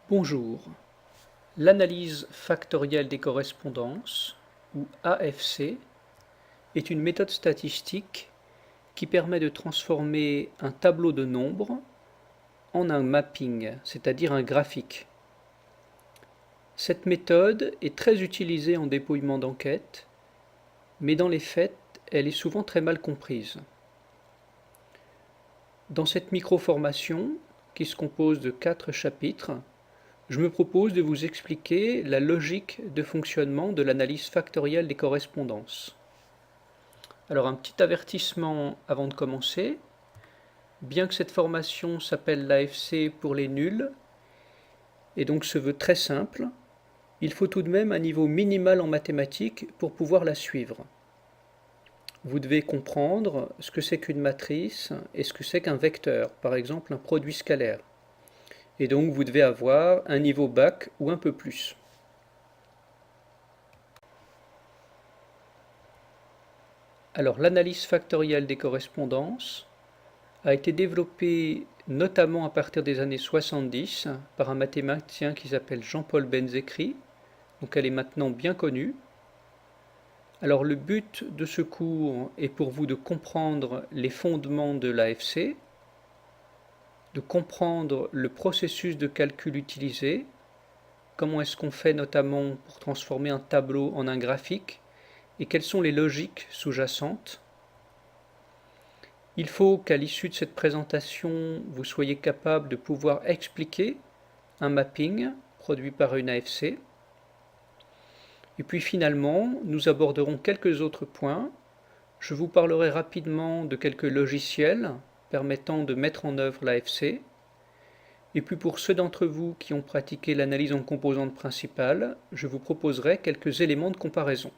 Bonjour. L'analyse factorielle des correspondances, ou AFC, est une méthode statistique qui permet de transformer un tableau de nombres en un mapping, c'est-à-dire un graphique. Cette méthode est très utilisée en dépouillement d'enquête, mais dans les faits, elle est souvent très mal comprise. Dans cette micro-formation, qui se compose de 4 chapitres, je me propose de vous expliquer la logique de fonctionnement de l'analyse factorielle des correspondances. Alors un petit avertissement avant de commencer. Bien que cette formation s'appelle l'AFC pour les nuls, et donc se veut très simple, il faut tout de même un niveau minimal en mathématiques pour pouvoir la suivre. Vous devez comprendre ce que c'est qu'une matrice et ce que c'est qu'un vecteur, par exemple un produit scalaire. Et donc vous devez avoir un niveau bac ou un peu plus. Alors l'analyse factorielle des correspondances a été développée notamment à partir des années 70 par un mathématicien qui s'appelle Jean-Paul Bensekri, donc elle est maintenant bien connue. Alors le but de ce cours est pour vous de comprendre les fondements de l'AFC, de comprendre le processus de calcul utilisé, comment est-ce qu'on fait notamment pour transformer un tableau en un graphique, et quelles sont les logiques sous-jacentes. Il faut qu'à l'issue de cette présentation, vous soyez capable de pouvoir expliquer un mapping produit par une AFC. Et puis finalement, nous aborderons quelques autres points. Je vous parlerai rapidement de quelques logiciels permettant de mettre en œuvre l'AFC. Et puis pour ceux d'entre vous qui ont pratiqué l'analyse en composantes principales, je vous proposerai quelques éléments de comparaison.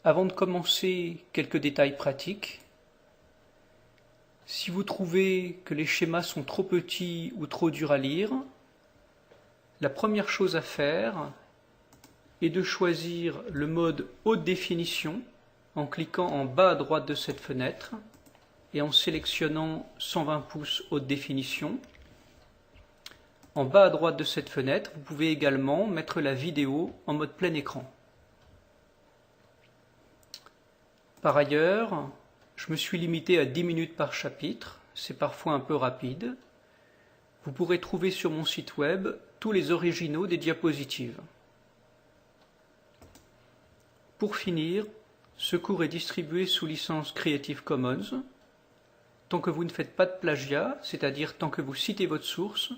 Avant de commencer, quelques détails pratiques. Si vous trouvez que les schémas sont trop petits ou trop durs à lire, la première chose à faire est de choisir le mode haute définition en cliquant en bas à droite de cette fenêtre et en sélectionnant 120 pouces haute définition. En bas à droite de cette fenêtre, vous pouvez également mettre la vidéo en mode plein écran. Par ailleurs, je me suis limité à 10 minutes par chapitre, c'est parfois un peu rapide. Vous pourrez trouver sur mon site web tous les originaux des diapositives. Pour finir, ce cours est distribué sous licence Creative Commons. Tant que vous ne faites pas de plagiat, c'est-à-dire tant que vous citez votre source,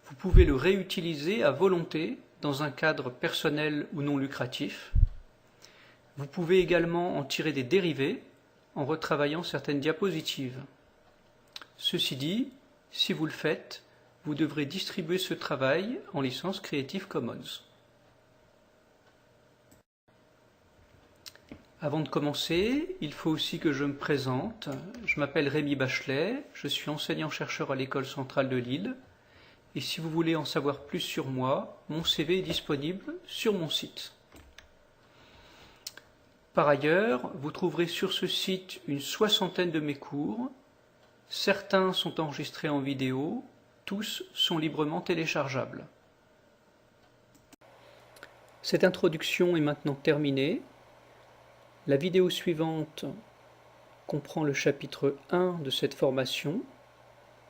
vous pouvez le réutiliser à volonté dans un cadre personnel ou non lucratif. Vous pouvez également en tirer des dérivés en retravaillant certaines diapositives. Ceci dit, si vous le faites, vous devrez distribuer ce travail en licence Creative Commons. Avant de commencer, il faut aussi que je me présente. Je m'appelle Rémi Bachelet, je suis enseignant-chercheur à l'École centrale de Lille. Et si vous voulez en savoir plus sur moi, mon CV est disponible sur mon site. Par ailleurs, vous trouverez sur ce site une soixantaine de mes cours. Certains sont enregistrés en vidéo, tous sont librement téléchargeables. Cette introduction est maintenant terminée. La vidéo suivante comprend le chapitre 1 de cette formation.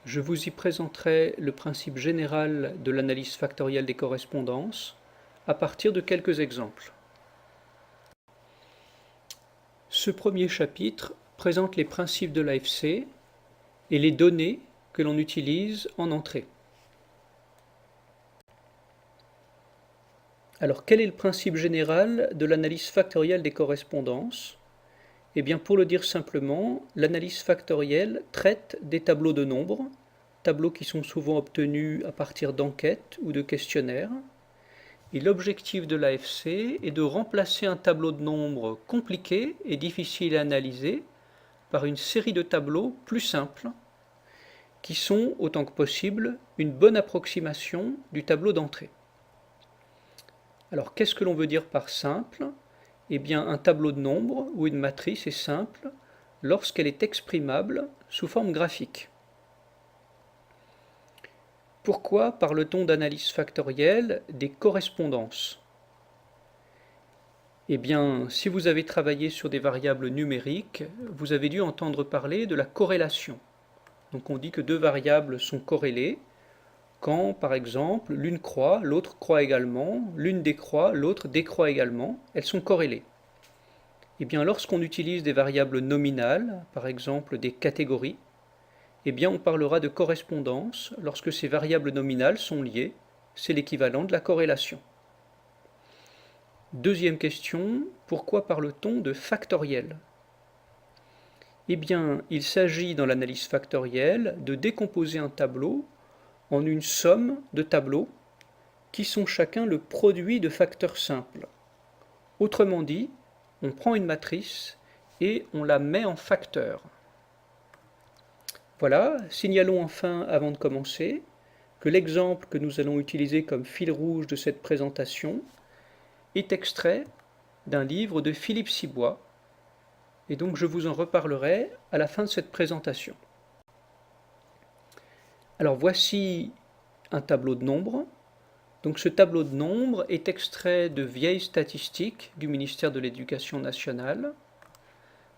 Je vous y présenterai le principe général de l'analyse factorielle des correspondances à partir de quelques exemples. Ce premier chapitre présente les principes de l'AFC et les données que l'on utilise en entrée. Alors, quel est le principe général de l'analyse factorielle des correspondances? Eh bien, pour le dire simplement, l'analyse factorielle traite des tableaux de nombres, tableaux qui sont souvent obtenus à partir d'enquêtes ou de questionnaires. Et l'objectif de l'AFC est de remplacer un tableau de nombres compliqué et difficile à analyser par une série de tableaux plus simples, qui sont, autant que possible, une bonne approximation du tableau d'entrée. Alors, qu'est-ce que l'on veut dire par simple? Eh bien, un tableau de nombres ou une matrice est simple lorsqu'elle est exprimable sous forme graphique. Pourquoi parle-t-on d'analyse factorielle des correspondances? Eh bien, si vous avez travaillé sur des variables numériques, vous avez dû entendre parler de la corrélation. Donc on dit que deux variables sont corrélées quand, par exemple, l'une croît, l'autre croît également, l'une décroît, l'autre décroît également, elles sont corrélées. Eh bien, lorsqu'on utilise des variables nominales, par exemple des catégories, eh bien, on parlera de correspondance lorsque ces variables nominales sont liées. C'est l'équivalent de la corrélation. Deuxième question, pourquoi parle-t-on de factoriel? Eh bien, il s'agit dans l'analyse factorielle de décomposer un tableau en une somme de tableaux qui sont chacun le produit de facteurs simples. Autrement dit, on prend une matrice et on la met en facteurs. Voilà, signalons enfin, avant de commencer, que l'exemple que nous allons utiliser comme fil rouge de cette présentation est extrait d'un livre de Philippe Cibois, et donc je vous en reparlerai à la fin de cette présentation. Alors voici un tableau de nombres. Donc ce tableau de nombres est extrait de vieilles statistiques du ministère de l'Éducation nationale.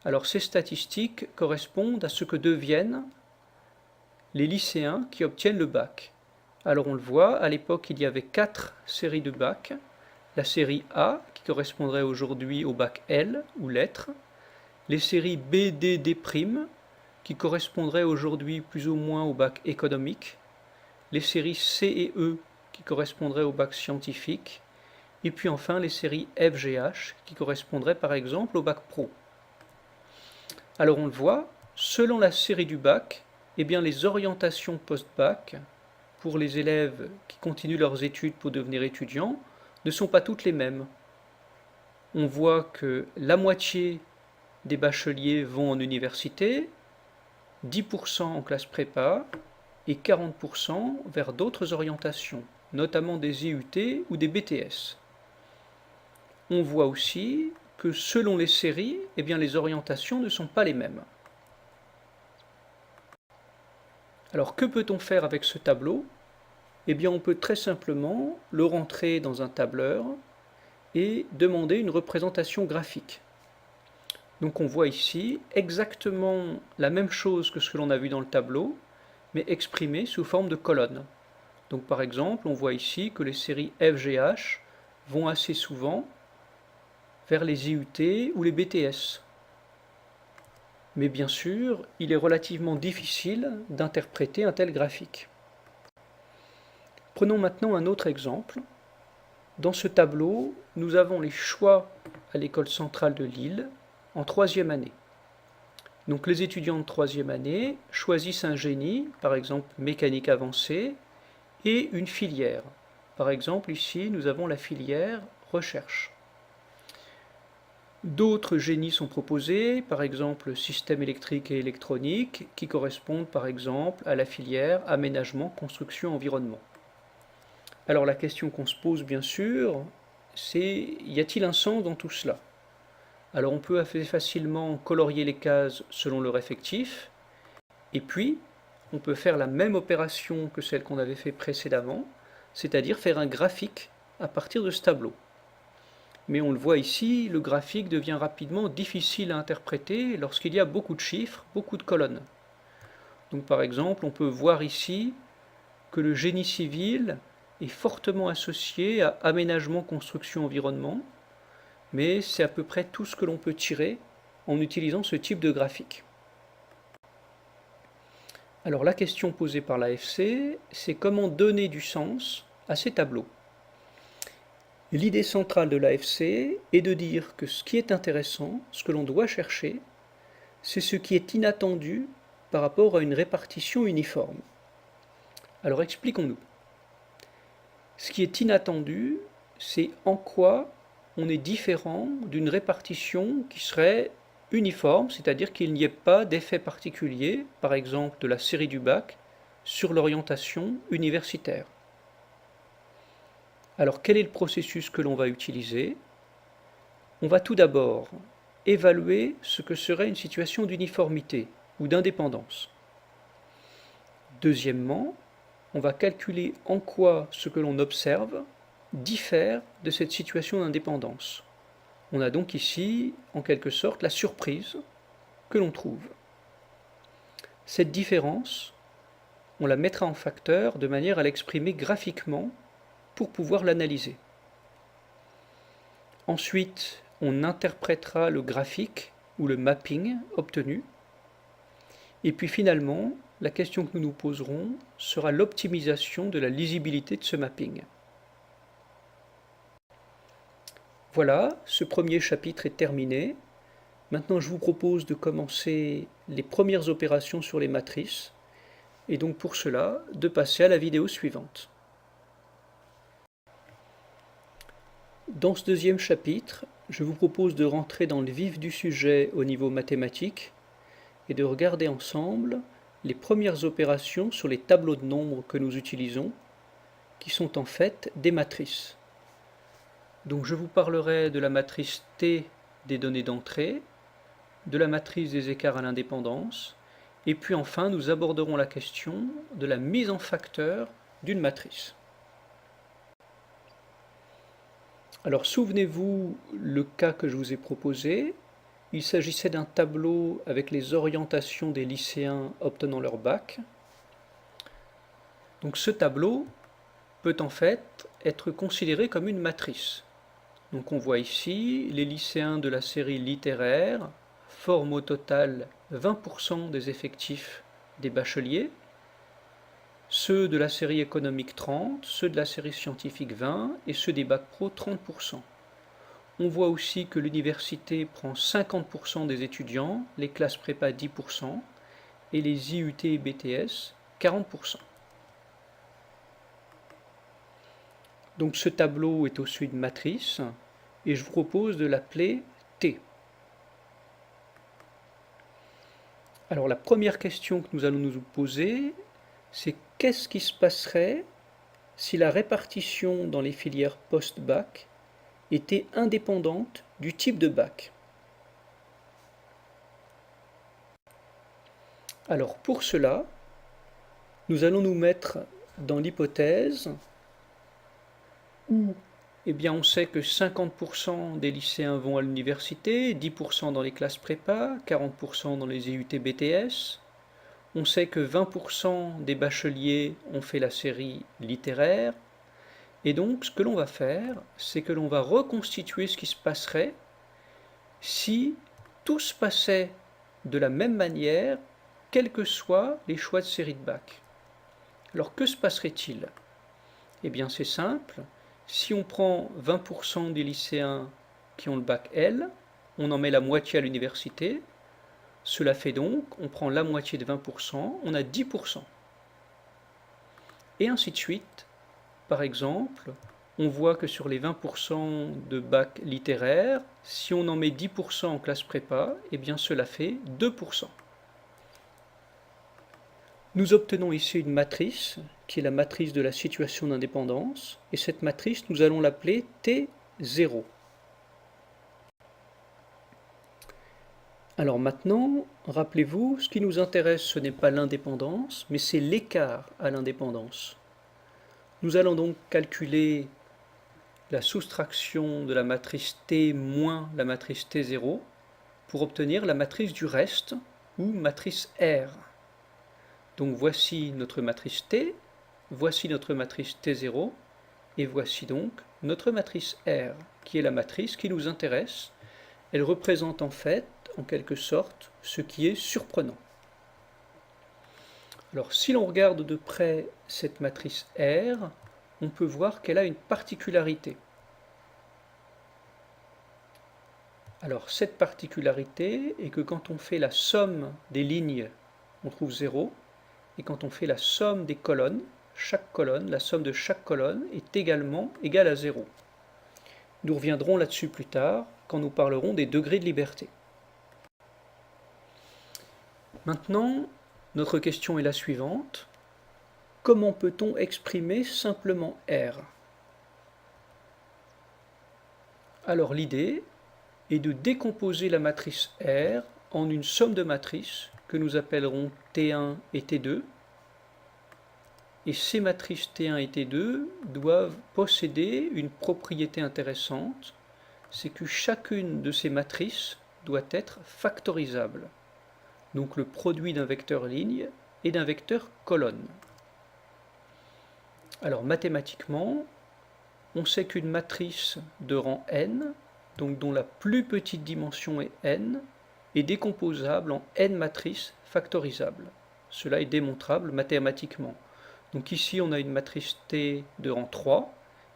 Alors ces statistiques correspondent à ce que deviennent les lycéens qui obtiennent le bac. Alors on le voit, à l'époque il y avait 4 séries de bac. La série A qui correspondrait aujourd'hui au bac L ou lettres. Les séries B, D, D' qui correspondraient aujourd'hui plus ou moins au bac économique. Les séries C et E qui correspondraient au bac scientifique, et puis enfin les séries F, G, H qui correspondraient par exemple au bac pro. Alors on le voit, selon la série du bac, eh bien les orientations post-bac pour les élèves qui continuent leurs études pour devenir étudiants ne sont pas toutes les mêmes. On voit que la moitié des bacheliers vont en université, 10% en classe prépa et 40% vers d'autres orientations, notamment des IUT ou des BTS. On voit aussi que selon les séries, eh bien, les orientations ne sont pas les mêmes. Alors que peut-on faire avec ce tableau? Eh bien, on peut très simplement le rentrer dans un tableur et demander une représentation graphique. Donc on voit ici exactement la même chose que ce que l'on a vu dans le tableau, mais exprimé sous forme de colonnes. Donc par exemple, on voit ici que les séries F, G, H vont assez souvent vers les IUT ou les BTS. Mais bien sûr, il est relativement difficile d'interpréter un tel graphique. Prenons maintenant un autre exemple. Dans ce tableau, nous avons les choix à l'école centrale de Lille en 3e année. Donc les étudiants de 3e année choisissent un génie, par exemple mécanique avancée, et une filière. Par exemple ici nous avons la filière recherche. D'autres génies sont proposés, par exemple système électrique et électronique, qui correspondent par exemple à la filière aménagement, construction, environnement. Alors la question qu'on se pose bien sûr, c'est y a-t-il un sens dans tout cela? Alors on peut assez facilement colorier les cases selon leur effectif, et puis on peut faire la même opération que celle qu'on avait fait précédemment, c'est-à-dire faire un graphique à partir de ce tableau. Mais on le voit ici, le graphique devient rapidement difficile à interpréter lorsqu'il y a beaucoup de chiffres, beaucoup de colonnes. Donc par exemple, on peut voir ici que le génie civil est fortement associé à aménagement, construction, environnement, mais c'est à peu près tout ce que l'on peut tirer en utilisant ce type de graphique. Alors la question posée par l'AFC, c'est comment donner du sens à ces tableaux. L'idée centrale de l'AFC est de dire que ce qui est intéressant, ce que l'on doit chercher, c'est ce qui est inattendu par rapport à une répartition uniforme. Alors expliquons-nous. Ce qui est inattendu, c'est en quoi on est différent d'une répartition qui serait uniforme, c'est-à-dire qu'il n'y ait pas d'effet particulier, par exemple de la série du bac, sur l'orientation universitaire. Alors quel est le processus que l'on va utiliser? On va tout d'abord évaluer ce que serait une situation d'uniformité ou d'indépendance. Deuxièmement, on va calculer en quoi ce que l'on observe diffère de cette situation d'indépendance. On a donc ici, en quelque sorte, la surprise que l'on trouve. Cette différence, on la mettra en facteur de manière à l'exprimer graphiquement pour pouvoir l'analyser. Ensuite, on interprétera le graphique ou le mapping obtenu. Et puis finalement, la question que nous nous poserons sera l'optimisation de la lisibilité de ce mapping. Voilà, ce premier chapitre est terminé. Maintenant, je vous propose de commencer les premières opérations sur les matrices, et donc pour cela, de passer à la vidéo suivante. Dans ce deuxième chapitre, je vous propose de rentrer dans le vif du sujet au niveau mathématique et de regarder ensemble les premières opérations sur les tableaux de nombres que nous utilisons, qui sont en fait des matrices. Donc je vous parlerai de la matrice T des données d'entrée, de la matrice des écarts à l'indépendance, et puis enfin nous aborderons la question de la mise en facteur d'une matrice. Alors souvenez-vous le cas que je vous ai proposé. Il s'agissait d'un tableau avec les orientations des lycéens obtenant leur bac. Donc ce tableau peut en fait être considéré comme une matrice. Donc on voit ici les lycéens de la série littéraire forment au total 20% des effectifs des bacheliers, ceux de la série économique 30, ceux de la série scientifique 20 et ceux des bacs pro 30%. On voit aussi que l'université prend 50% des étudiants, les classes prépa 10% et les IUT et BTS 40%. Donc ce tableau est au-dessus d'une matrice et je vous propose de l'appeler T. Alors la première question que nous allons nous poser, c'est qu'est-ce qui se passerait si la répartition dans les filières post-bac était indépendante du type de bac. Alors pour cela, nous allons nous mettre dans l'hypothèse où on sait que 50% des lycéens vont à l'université, 10% dans les classes prépa, 40% dans les IUT BTS. On sait que 20% des bacheliers ont fait la série littéraire. Et donc, ce que l'on va faire, c'est que l'on va reconstituer ce qui se passerait si tout se passait de la même manière, quels que soient les choix de série de bac. Alors, que se passerait-il? Eh bien, c'est simple. Si on prend 20% des lycéens qui ont le bac L, on en met la moitié à l'université. Cela fait donc, on prend la moitié de 20%, on a 10%. Et ainsi de suite. Par exemple, on voit que sur les 20% de bac littéraire, si on en met 10% en classe prépa, eh bien cela fait 2%. Nous obtenons ici une matrice, qui est la matrice de la situation d'indépendance, et cette matrice, nous allons l'appeler T0. Alors maintenant, rappelez-vous, ce qui nous intéresse, ce n'est pas l'indépendance, mais c'est l'écart à l'indépendance. Nous allons donc calculer la soustraction de la matrice T moins la matrice T0 pour obtenir la matrice du reste, ou matrice R. Donc voici notre matrice T, voici notre matrice T0, et voici donc notre matrice R, qui est la matrice qui nous intéresse. Elle représente en fait, en quelque sorte, ce qui est surprenant. Alors si l'on regarde de près cette matrice R, on peut voir qu'elle a une particularité. Alors cette particularité est que quand on fait la somme des lignes, on trouve 0, et quand on fait la somme des colonnes, chaque colonne, la somme de chaque colonne est également égale à 0. Nous reviendrons là-dessus plus tard, quand nous parlerons des degrés de liberté. Maintenant, notre question est la suivante. Comment peut-on exprimer simplement R? Alors l'idée est de décomposer la matrice R en une somme de matrices que nous appellerons T1 et T2. Et ces matrices T1 et T2 doivent posséder une propriété intéressante, c'est que chacune de ces matrices doit être factorisable. Donc le produit d'un vecteur ligne et d'un vecteur colonne. Alors mathématiquement, on sait qu'une matrice de rang n, donc dont la plus petite dimension est n, est décomposable en n matrices factorisables. Cela est démontrable mathématiquement. Donc ici on a une matrice T de rang 3,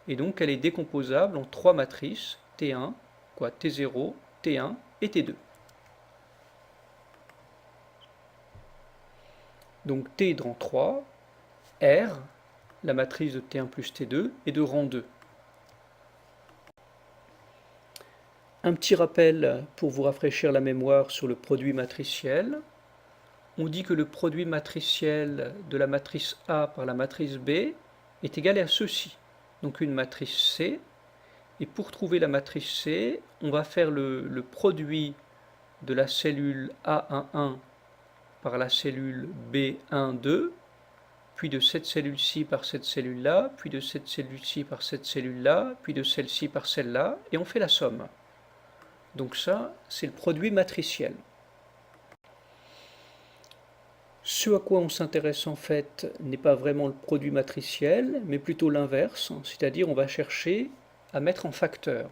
et donc elle est décomposable en 3 matrices, T1, T0, T1 et T2. Donc T est de rang 3, R, la matrice de T1 plus T2, est de rang 2. Un petit rappel pour vous rafraîchir la mémoire sur le produit matriciel. On dit que le produit matriciel de la matrice A par la matrice B est égal à ceci. Donc une matrice C. Et pour trouver la matrice C, on va faire le produit de la cellule A11 par la cellule B12, puis de cette cellule-ci par cette cellule-là, puis de cette cellule-ci par cette cellule-là, puis de celle-ci par celle-là, et on fait la somme. Donc ça, c'est le produit matriciel. Ce à quoi on s'intéresse en fait n'est pas vraiment le produit matriciel, mais plutôt l'inverse, c'est-à-dire on va chercher à mettre en facteur.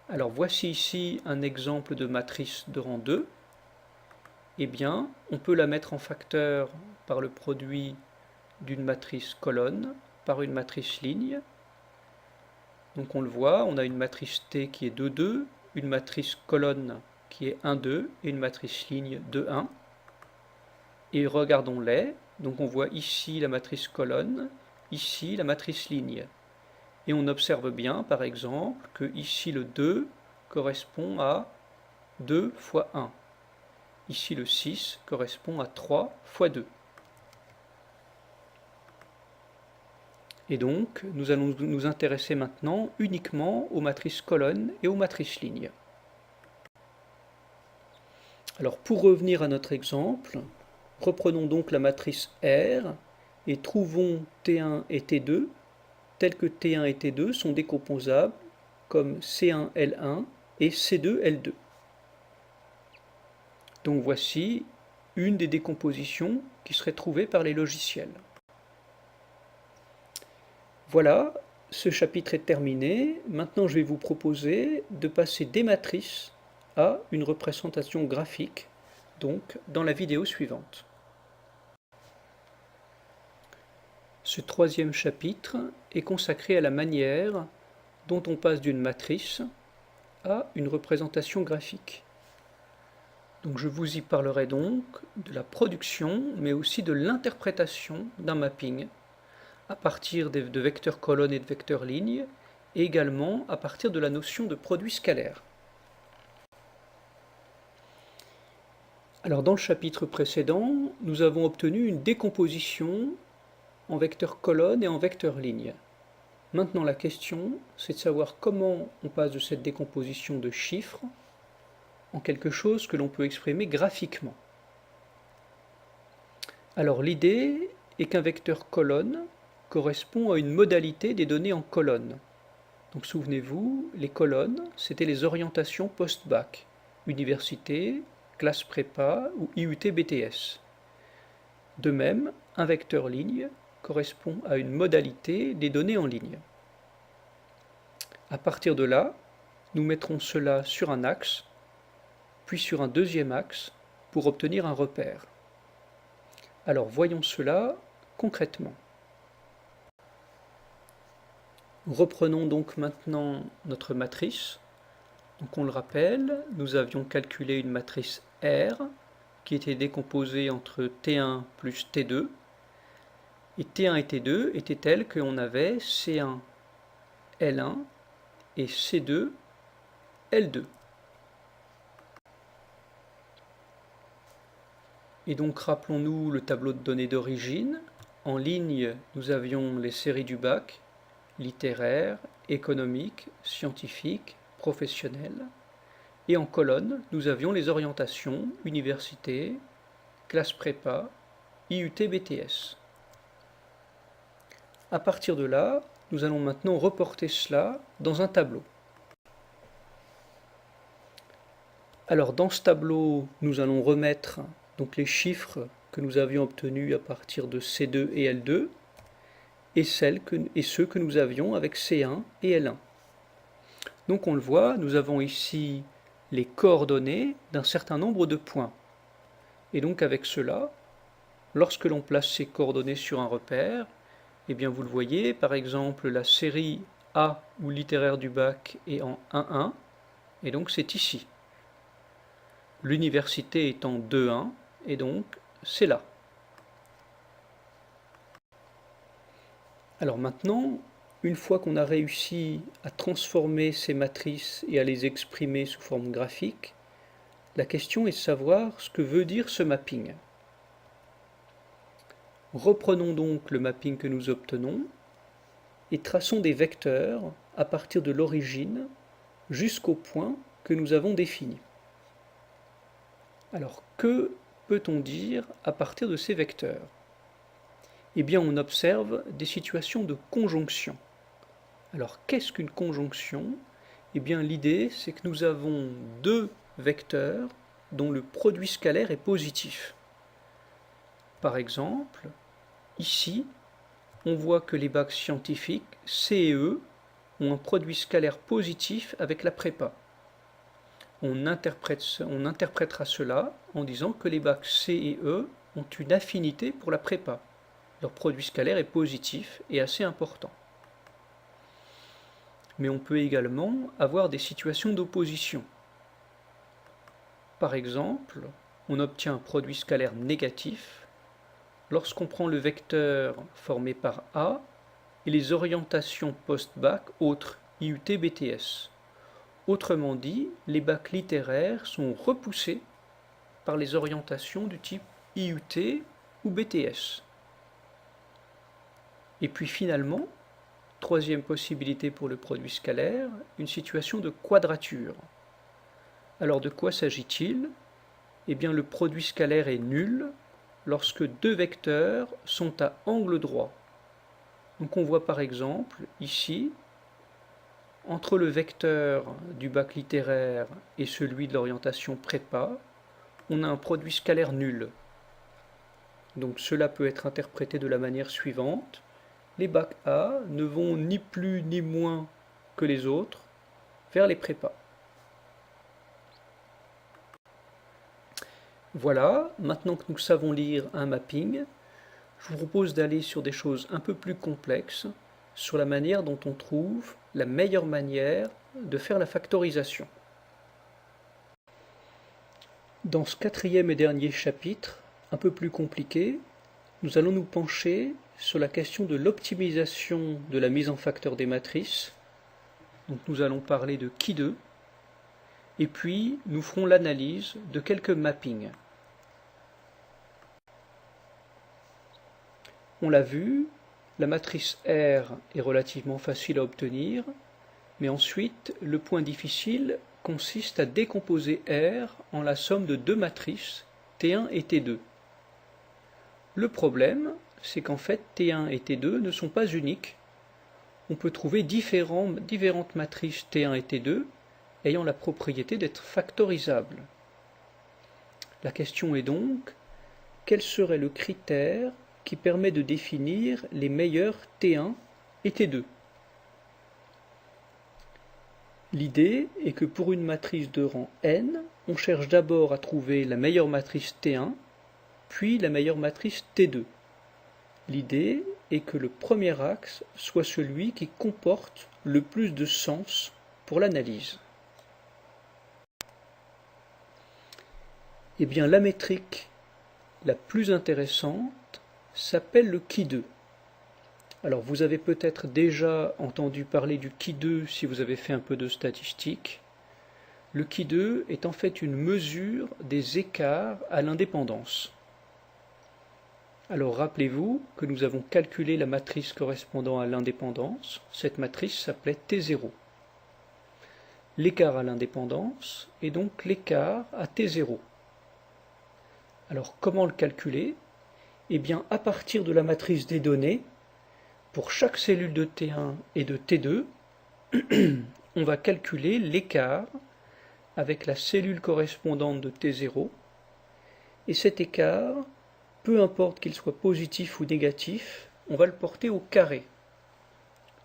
Alors voici ici un exemple de matrice de rang 2. Eh bien, on peut la mettre en facteur par le produit d'une matrice colonne par une matrice ligne. Donc on le voit, on a une matrice T qui est 2, 2, une matrice colonne qui est 1, 2 et une matrice ligne 2, 1. Et regardons-les. Donc on voit ici la matrice colonne, ici la matrice ligne. Et on observe bien, par exemple, que ici le 2 correspond à 2 fois 1. Ici le 6 correspond à 3 fois 2. Et donc, nous allons nous intéresser maintenant uniquement aux matrices colonnes et aux matrices lignes. Alors, pour revenir à notre exemple, reprenons donc la matrice R et trouvons T1 et T2 tels que T1 et T2 sont décomposables comme C1L1 et C2L2. Donc voici une des décompositions qui serait trouvée par les logiciels. Voilà, ce chapitre est terminé. Maintenant, je vais vous proposer de passer des matrices à une représentation graphique, donc dans la vidéo suivante. Ce troisième chapitre est consacré à la manière dont on passe d'une matrice à une représentation graphique. Donc je vous y parlerai donc de la production, mais aussi de l'interprétation d'un mapping à partir de vecteurs colonnes et de vecteurs lignes, et également à partir de la notion de produit scalaire. Alors dans le chapitre précédent, nous avons obtenu une décomposition en vecteurs colonnes et en vecteurs lignes. Maintenant la question, c'est de savoir comment on passe de cette décomposition de chiffres en quelque chose que l'on peut exprimer graphiquement. Alors l'idée est qu'un vecteur colonne correspond à une modalité des données en colonne. Donc souvenez-vous, les colonnes, c'était les orientations post-bac, université, classe prépa ou IUT BTS. De même, un vecteur ligne correspond à une modalité des données en ligne. À partir de là, nous mettrons cela sur un axe, puis sur un deuxième axe, pour obtenir un repère. Alors voyons cela concrètement. Reprenons donc maintenant notre matrice. Donc on le rappelle, nous avions calculé une matrice R qui était décomposée entre T1 plus T2. Et T1 et T2 étaient tels qu'on avait C1 L1 et C2 L2. Et donc rappelons-nous le tableau de données d'origine. En ligne, nous avions les séries du bac, littéraire, économique, scientifique, professionnel. Et en colonne, nous avions les orientations, université, classe prépa, IUT BTS. À partir de là, nous allons maintenant reporter cela dans un tableau. Alors dans ce tableau, nous allons remettre donc les chiffres que nous avions obtenus à partir de C2 et L2 et ceux que nous avions avec C1 et L1. Donc on le voit, nous avons ici les coordonnées d'un certain nombre de points. Et donc avec cela, lorsque l'on place ces coordonnées sur un repère, eh bien vous le voyez, par exemple la série A ou littéraire du bac est en 1,1, et donc c'est ici. L'université est en 2,1, et donc c'est là. Alors maintenant, une fois qu'on a réussi à transformer ces matrices et à les exprimer sous forme graphique, la question est de savoir ce que veut dire ce mapping. Reprenons donc le mapping que nous obtenons et traçons des vecteurs à partir de l'origine jusqu'au point que nous avons défini. Alors, que peut-on dire à partir de ces vecteurs? Eh bien, on observe des situations de conjonction. Alors, qu'est-ce qu'une conjonction? Eh bien, l'idée, c'est que nous avons deux vecteurs dont le produit scalaire est positif. Par exemple, ici, on voit que les bacs scientifiques C et E ont un produit scalaire positif avec la prépa. On interprétera cela en disant que les bacs C et E ont une affinité pour la prépa. Leur produit scalaire est positif et assez important. Mais on peut également avoir des situations d'opposition. Par exemple, on obtient un produit scalaire négatif lorsqu'on prend le vecteur formé par A et les orientations post-bac autres, IUT, BTS. Autrement dit, les bacs littéraires sont repoussés par les orientations du type IUT ou BTS. Et puis finalement, troisième possibilité pour le produit scalaire, une situation de quadrature. Alors de quoi s'agit-il? Eh bien le produit scalaire est nul lorsque deux vecteurs sont à angle droit. Donc on voit par exemple ici, entre le vecteur du bac littéraire et celui de l'orientation prépa, on a un produit scalaire nul. Donc cela peut être interprété de la manière suivante. Les bacs A ne vont ni plus ni moins que les autres vers les prépas. Voilà, maintenant que nous savons lire un mapping, je vous propose d'aller sur des choses un peu plus complexes, sur la manière dont on trouve la meilleure manière de faire la factorisation. Dans ce quatrième et dernier chapitre, un peu plus compliqué, nous allons nous pencher sur la question de l'optimisation de la mise en facteur des matrices. Donc nous allons parler de Qui2, et puis nous ferons l'analyse de quelques mappings. On l'a vu, la matrice R est relativement facile à obtenir, mais ensuite le point difficile consiste à décomposer R en la somme de deux matrices, T1 et T2. Le problème, c'est qu'en fait T1 et T2 ne sont pas uniques. On peut trouver différentes matrices T1 et T2 ayant la propriété d'être factorisables. La question est donc, quel serait le critère qui permet de définir les meilleurs T1 et T2? L'idée est que pour une matrice de rang n, on cherche d'abord à trouver la meilleure matrice T1, puis la meilleure matrice T2. L'idée est que le premier axe soit celui qui comporte le plus de sens pour l'analyse. Eh bien, la métrique la plus intéressante s'appelle le Qui2. Alors, vous avez peut-être déjà entendu parler du Qui2 si vous avez fait un peu de statistique. Le Qui2 est en fait une mesure des écarts à l'indépendance. Alors, rappelez-vous que nous avons calculé la matrice correspondant à l'indépendance. Cette matrice s'appelait T0. L'écart à l'indépendance est donc l'écart à T0. Alors, comment le calculer? Eh bien, à partir de la matrice des données, Pour chaque cellule de T1 et de T2, on va calculer l'écart avec la cellule correspondante de T0, et cet écart, peu importe qu'il soit positif ou négatif, on va le porter au carré.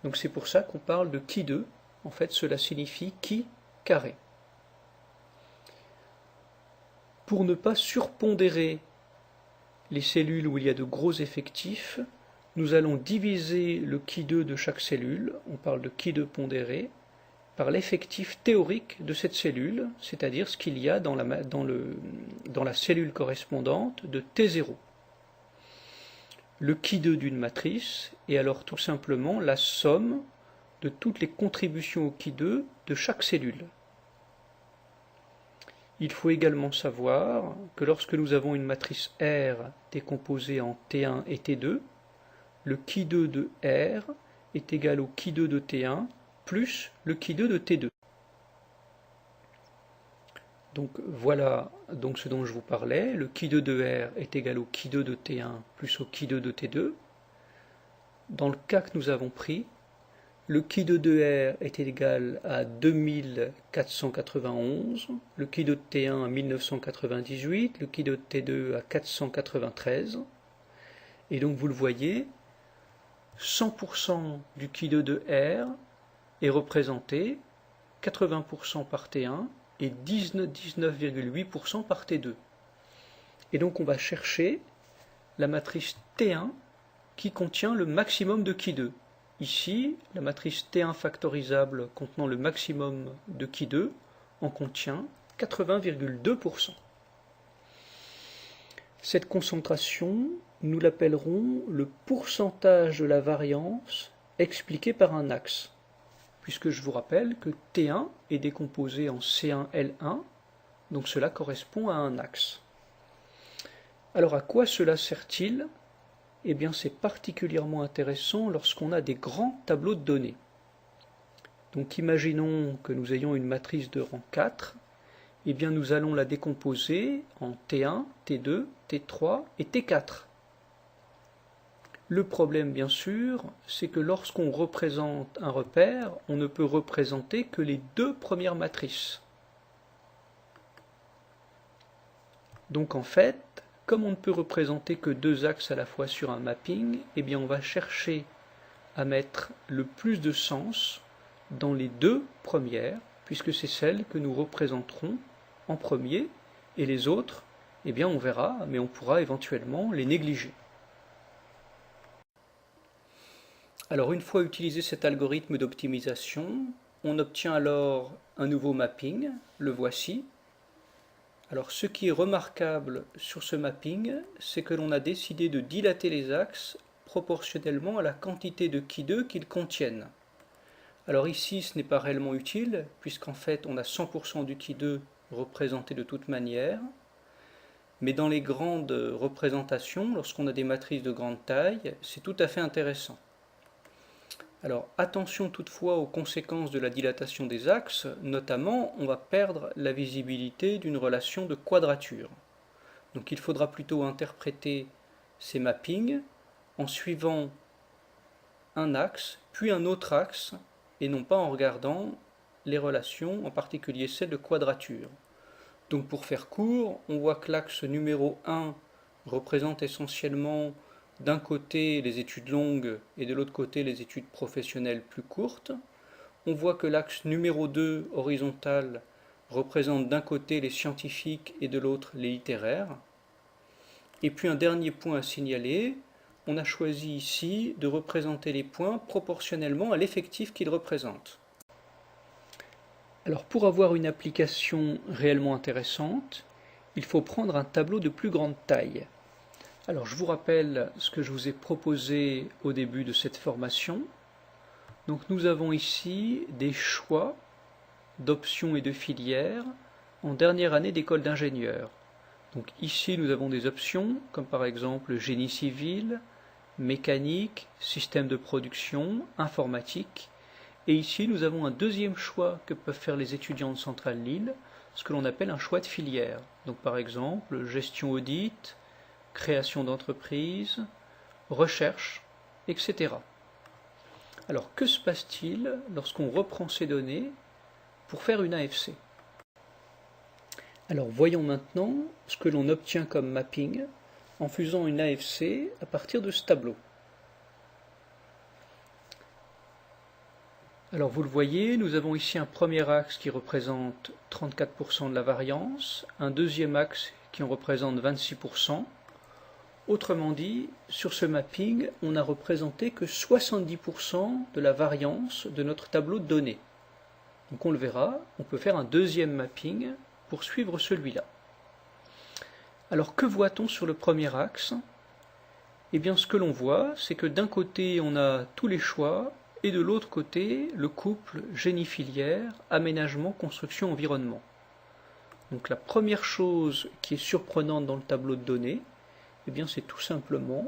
Donc c'est pour ça qu'on parle de qui2, en fait cela signifie qui carré. Pour ne pas surpondérer les cellules où il y a de gros effectifs, nous allons diviser le qui2 de chaque cellule, on parle de qui2 pondéré, par l'effectif théorique de cette cellule, c'est-à-dire ce qu'il y a dans la cellule correspondante de T0. Le qui2 d'une matrice est alors tout simplement la somme de toutes les contributions au qui2 de chaque cellule. Il faut également savoir que lorsque nous avons une matrice R décomposée en T1 et T2, le qui2 de R est égal au qui2 de T1 plus le qui2 de T2. Donc voilà donc ce dont je vous parlais, le qui2 de R est égal au qui2 de T1 plus au qui2 de T2. Dans le cas que nous avons pris, le qui2 de R est égal à 2491, le qui2 de T1 à 1998, le qui2 de T2 à 493. Et donc vous le voyez, 100% du qui2 de R est représenté 80% par T1 et 19,8% par T2. Et donc on va chercher la matrice T1 qui contient le maximum de qui2. Ici, la matrice T1 factorisable contenant le maximum de qui2 en contient 80,2%. Cette concentration, nous l'appellerons le pourcentage de la variance expliqué par un axe, puisque je vous rappelle que T1 est décomposé en C1L1, donc cela correspond à un axe. Alors à quoi cela sert-il ? Eh bien c'est particulièrement intéressant lorsqu'on a des grands tableaux de données. Donc imaginons que nous ayons une matrice de rang 4, eh bien nous allons la décomposer en T1, T2, T3 et T4. Le problème, bien sûr, c'est que lorsqu'on représente un repère, on ne peut représenter que les deux premières matrices. Donc en fait, comme on ne peut représenter que deux axes à la fois sur un mapping, eh bien on va chercher à mettre le plus de sens dans les deux premières, puisque c'est celles que nous représenterons en premier, et les autres, eh bien on verra, mais on pourra éventuellement les négliger. Alors une fois utilisé cet algorithme d'optimisation, on obtient alors un nouveau mapping, le voici. Alors ce qui est remarquable sur ce mapping, c'est que l'on a décidé de dilater les axes proportionnellement à la quantité de qui2 qu'ils contiennent. Alors ici ce n'est pas réellement utile, puisqu'en fait on a 100% du qui2 représenté de toute manière, mais dans les grandes représentations, lorsqu'on a des matrices de grande taille, c'est tout à fait intéressant. Alors attention toutefois aux conséquences de la dilatation des axes, notamment on va perdre la visibilité d'une relation de quadrature. Donc il faudra plutôt interpréter ces mappings en suivant un axe, puis un autre axe, et non pas en regardant les relations, en particulier celles de quadrature. Donc pour faire court, on voit que l'axe numéro 1 représente essentiellement d'un côté les études longues et de l'autre côté les études professionnelles plus courtes. On voit que l'axe numéro 2 horizontal représente d'un côté les scientifiques et de l'autre les littéraires. Et puis un dernier point à signaler, on a choisi ici de représenter les points proportionnellement à l'effectif qu'ils représentent. Alors pour avoir une application réellement intéressante, il faut prendre un tableau de plus grande taille. Alors je vous rappelle ce que je vous ai proposé au début de cette formation. Donc nous avons ici des choix d'options et de filières en dernière année d'école d'ingénieur. Donc ici nous avons des options comme par exemple génie civil, mécanique, système de production, informatique. Et ici nous avons un deuxième choix que peuvent faire les étudiants de Centrale Lille, ce que l'on appelle un choix de filière. Donc par exemple gestion audit, création d'entreprise, recherche, etc. Alors que se passe-t-il lorsqu'on reprend ces données pour faire une AFC? Alors voyons maintenant ce que l'on obtient comme mapping en faisant une AFC à partir de ce tableau. Alors vous le voyez, nous avons ici un premier axe qui représente 34% de la variance, un deuxième axe qui en représente 26%. Autrement dit, sur ce mapping, on n'a représenté que 70% de la variance de notre tableau de données. Donc on le verra, on peut faire un deuxième mapping pour suivre celui-là. Alors que voit-on sur le premier axe? Eh bien ce que l'on voit, c'est que d'un côté on a tous les choix, et de l'autre côté le couple génie-filière, aménagement, construction, environnement. Donc la première chose qui est surprenante dans le tableau de données, eh bien c'est tout simplement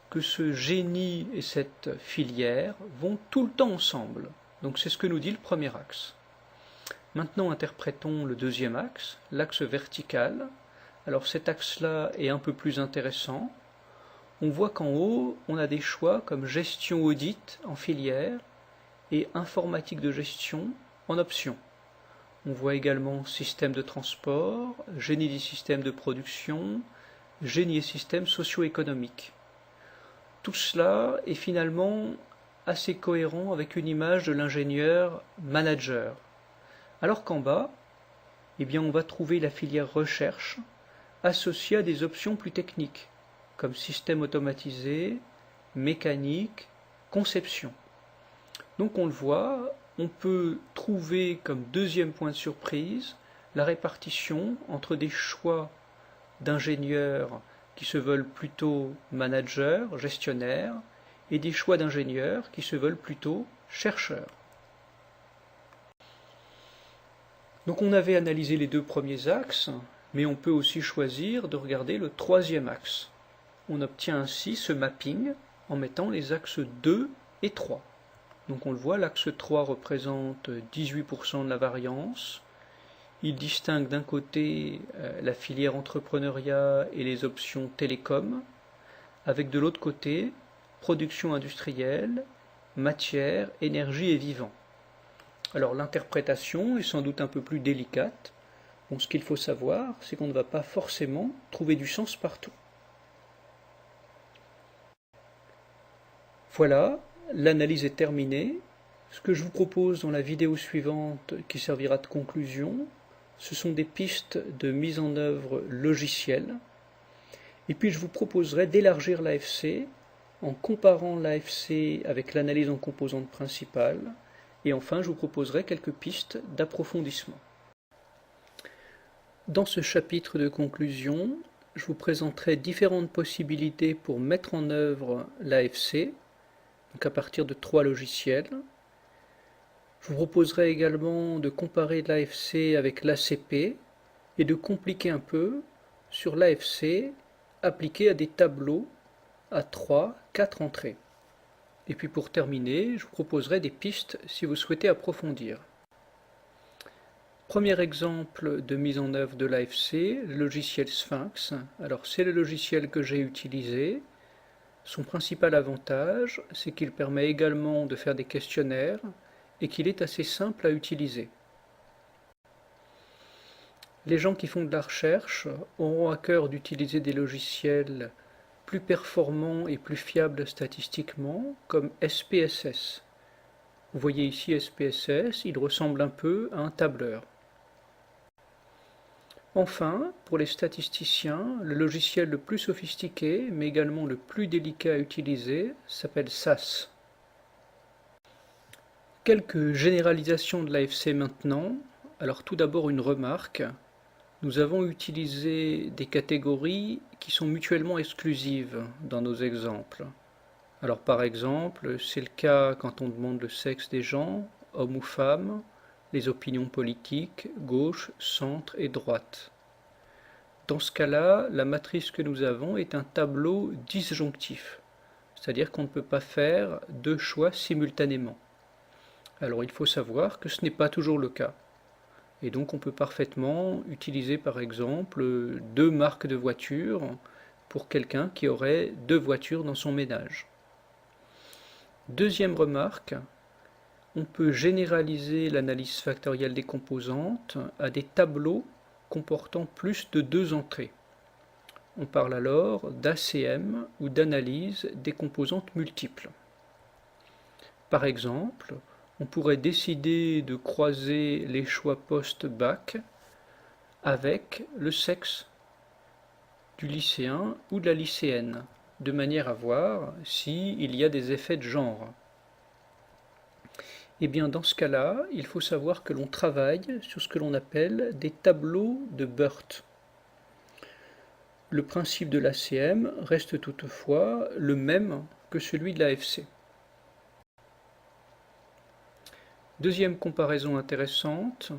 que ce génie et cette filière vont tout le temps ensemble. Donc c'est ce que nous dit le premier axe. Maintenant interprétons le deuxième axe, l'axe vertical. Alors cet axe-là est un peu plus intéressant. On voit qu'en haut, on a des choix comme gestion audit en filière et informatique de gestion en option. On voit également système de transport, génie des systèmes de production, génie et systèmes socio-économiques. Tout cela est finalement assez cohérent avec une image de l'ingénieur manager. Alors qu'en bas, eh bien, on va trouver la filière recherche associée à des options plus techniques, comme système automatisé, mécanique, conception. Donc on le voit, on peut trouver comme deuxième point de surprise la répartition entre des choix d'ingénieurs qui se veulent plutôt managers, gestionnaires, et des choix d'ingénieurs qui se veulent plutôt chercheurs. Donc on avait analysé les deux premiers axes, mais on peut aussi choisir de regarder le troisième axe. On obtient ainsi ce mapping en mettant les axes 2 et 3. Donc on le voit, l'axe 3 représente 18% de la variance. Il distingue d'un côté la filière entrepreneuriat et les options télécom, avec de l'autre côté production industrielle, matière, énergie et vivant. Alors l'interprétation est sans doute un peu plus délicate. Bon, ce qu'il faut savoir, c'est qu'on ne va pas forcément trouver du sens partout. Voilà, l'analyse est terminée. Ce que je vous propose dans la vidéo suivante, qui servira de conclusion, ce sont des pistes de mise en œuvre logicielle. Et puis je vous proposerai d'élargir l'AFC en comparant l'AFC avec l'analyse en composantes principales. Et enfin, je vous proposerai quelques pistes d'approfondissement. Dans ce chapitre de conclusion, je vous présenterai différentes possibilités pour mettre en œuvre l'AFC, donc à partir de 3 logiciels. Je vous proposerai également de comparer l'AFC avec l'ACP et de compliquer un peu sur l'AFC appliqué à des tableaux à 3-4 entrées. Et puis pour terminer, je vous proposerai des pistes si vous souhaitez approfondir. Premier exemple de mise en œuvre de l'AFC, le logiciel Sphinx. Alors c'est le logiciel que j'ai utilisé. Son principal avantage, c'est qu'il permet également de faire des questionnaires et qu'il est assez simple à utiliser. Les gens qui font de la recherche auront à cœur d'utiliser des logiciels plus performants et plus fiables statistiquement, comme SPSS. Vous voyez ici SPSS, il ressemble un peu à un tableur. Enfin, pour les statisticiens, le logiciel le plus sophistiqué, mais également le plus délicat à utiliser, s'appelle SAS. Quelques généralisations de l'AFC maintenant. Alors tout d'abord une remarque. Nous avons utilisé des catégories qui sont mutuellement exclusives dans nos exemples. Alors par exemple, c'est le cas quand on demande le sexe des gens, hommes ou femmes, les opinions politiques, gauche, centre et droite. Dans ce cas-là, la matrice que nous avons est un tableau disjonctif, c'est-à-dire qu'on ne peut pas faire 2 choix simultanément. Alors il faut savoir que ce n'est pas toujours le cas. Et donc on peut parfaitement utiliser par exemple 2 marques de voitures pour quelqu'un qui aurait 2 voitures dans son ménage. Deuxième remarque, on peut généraliser l'analyse factorielle des composantes à des tableaux comportant plus de 2 entrées. On parle alors d'ACM ou d'analyse des composantes multiples. Par exemple, on pourrait décider de croiser les choix post-bac avec le sexe du lycéen ou de la lycéenne, de manière à voir s'il y a des effets de genre. Et bien dans ce cas-là, il faut savoir que l'on travaille sur ce que l'on appelle des tableaux de Burt. Le principe de l'ACM reste toutefois le même que celui de l'AFC. Deuxième comparaison intéressante,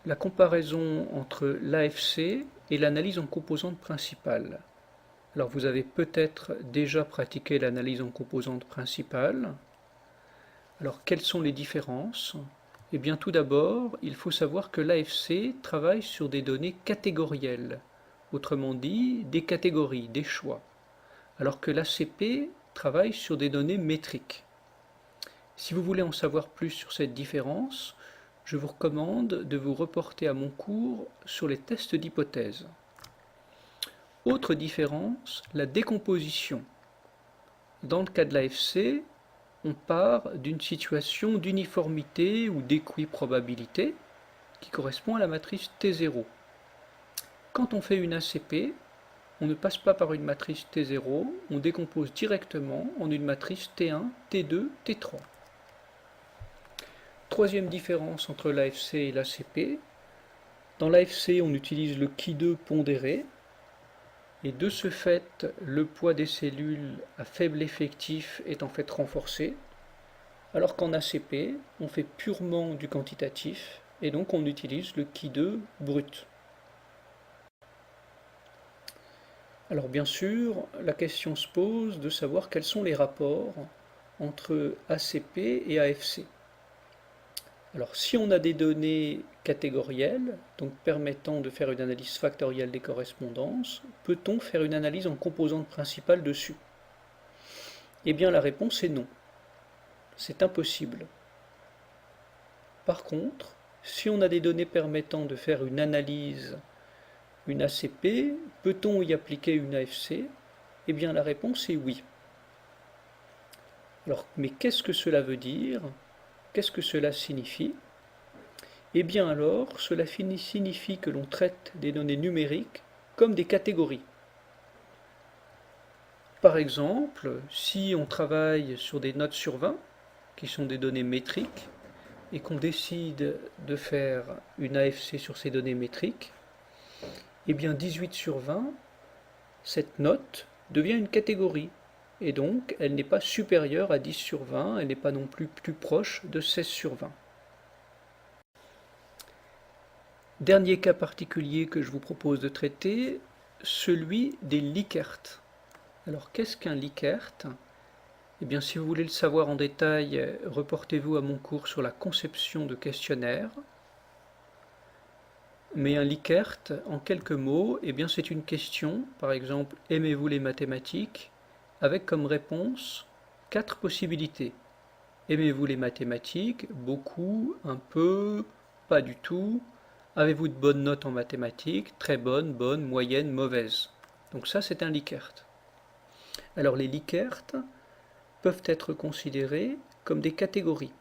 la comparaison entre l'AFC et l'analyse en composantes principales. Alors vous avez peut-être déjà pratiqué l'analyse en composantes principales. Alors quelles sont les différences? Eh bien tout d'abord, il faut savoir que l'AFC travaille sur des données catégorielles, autrement dit des catégories, des choix, alors que l'ACP travaille sur des données métriques. Si vous voulez en savoir plus sur cette différence, je vous recommande de vous reporter à mon cours sur les tests d'hypothèse. Autre différence, la décomposition. Dans le cas de l'AFC, on part d'une situation d'uniformité ou d'équiprobabilité qui correspond à la matrice T0. Quand on fait une ACP, on ne passe pas par une matrice T0, on décompose directement en une matrice T1, T2, T3. Troisième différence entre l'AFC et l'ACP. Dans l'AFC, on utilise le Ki2 pondéré, et de ce fait, le poids des cellules à faible effectif est en fait renforcé, alors qu'en ACP, on fait purement du quantitatif, et donc on utilise le Ki2 brut. Alors bien sûr, la question se pose de savoir quels sont les rapports entre ACP et AFC. Alors si on a des données catégorielles, donc permettant de faire une analyse factorielle des correspondances, peut-on faire une analyse en composantes principales dessus? Eh bien la réponse est non. C'est impossible. Par contre, si on a des données permettant de faire une analyse, une ACP, peut-on y appliquer une AFC? Eh bien la réponse est oui. Alors, mais qu'est-ce que cela veut dire? Qu'est-ce que cela signifie? Eh bien alors, cela signifie que l'on traite des données numériques comme des catégories. Par exemple, si on travaille sur des notes sur 20, qui sont des données métriques, et qu'on décide de faire une AFC sur ces données métriques, eh bien 18 sur 20, cette note devient une catégorie. Et donc, elle n'est pas supérieure à 10 sur 20, elle n'est pas non plus proche de 16 sur 20. Dernier cas particulier que je vous propose de traiter, celui des Likert. Alors, qu'est-ce qu'un Likert? Eh bien, si vous voulez le savoir en détail, reportez-vous à mon cours sur la conception de questionnaires. Mais un Likert, en quelques mots, eh bien, c'est une question, par exemple, aimez-vous les mathématiques? Avec comme réponse 4 possibilités. Aimez-vous les mathématiques? Beaucoup, un peu, pas du tout. Avez-vous de bonnes notes en mathématiques? Très bonnes, bonnes, moyennes, mauvaises. Donc ça, c'est un Likert. Alors les Likert peuvent être considérés comme des catégories.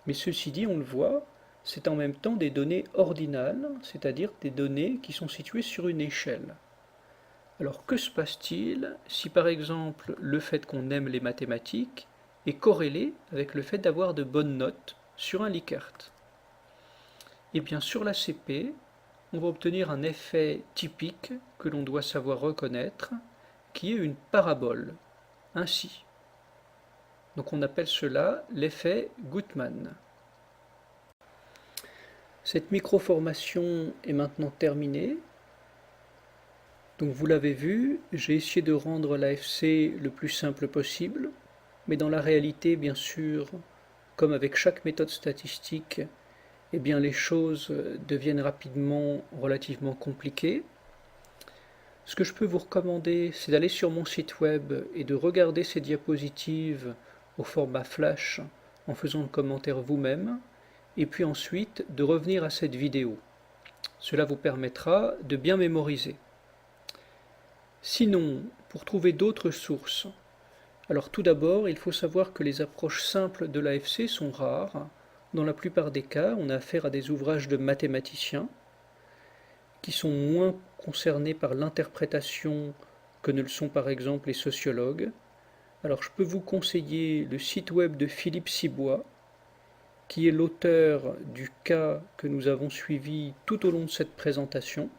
Mais ceci dit, on le voit, c'est en même temps des données ordinales, c'est-à-dire des données qui sont situées sur une échelle. Alors que se passe-t-il si par exemple le fait qu'on aime les mathématiques est corrélé avec le fait d'avoir de bonnes notes sur un Likert? Eh bien sur la CP, on va obtenir un effet typique que l'on doit savoir reconnaître, qui est une parabole, ainsi. Donc on appelle cela l'effet Guttmann. Cette microformation est maintenant terminée. Donc vous l'avez vu, j'ai essayé de rendre l'AFC le plus simple possible, mais dans la réalité, bien sûr, comme avec chaque méthode statistique, eh bien les choses deviennent rapidement relativement compliquées. Ce que je peux vous recommander, c'est d'aller sur mon site web et de regarder ces diapositives au format flash en faisant le commentaire vous-même, et puis ensuite de revenir à cette vidéo. Cela vous permettra de bien mémoriser. Sinon, pour trouver d'autres sources, alors tout d'abord, il faut savoir que les approches simples de l'AFC sont rares. Dans la plupart des cas, on a affaire à des ouvrages de mathématiciens qui sont moins concernés par l'interprétation que ne le sont par exemple les sociologues. Alors je peux vous conseiller le site web de Philippe Cibois, qui est l'auteur du cas que nous avons suivi tout au long de cette présentation.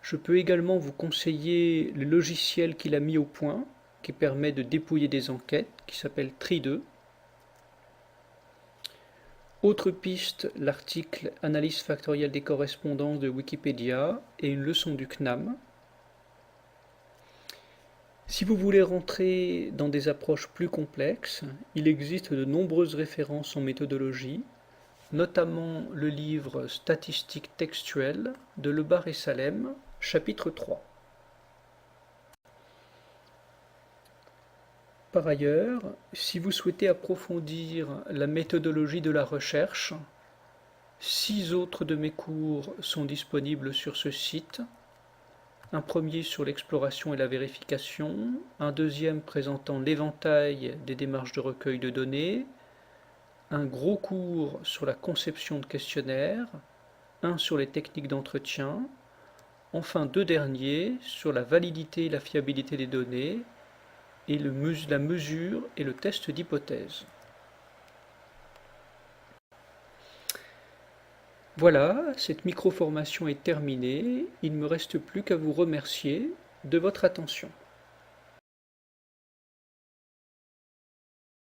Je peux également vous conseiller le logiciel qu'il a mis au point, qui permet de dépouiller des enquêtes, qui s'appelle Tri2. Autre piste, l'article Analyse factorielle des correspondances de Wikipédia et une leçon du CNAM. Si vous voulez rentrer dans des approches plus complexes, il existe de nombreuses références en méthodologie, notamment le livre Statistiques textuelles de Lebar et Salem, chapitre 3. Par ailleurs, si vous souhaitez approfondir la méthodologie de la recherche, 6 autres de mes cours sont disponibles sur ce site. Un premier sur l'exploration et la vérification, un deuxième présentant l'éventail des démarches de recueil de données, un gros cours sur la conception de questionnaires, un sur les techniques d'entretien, enfin 2 derniers sur la validité et la fiabilité des données, et la mesure et le test d'hypothèse. Voilà, cette micro-formation est terminée, il ne me reste plus qu'à vous remercier de votre attention.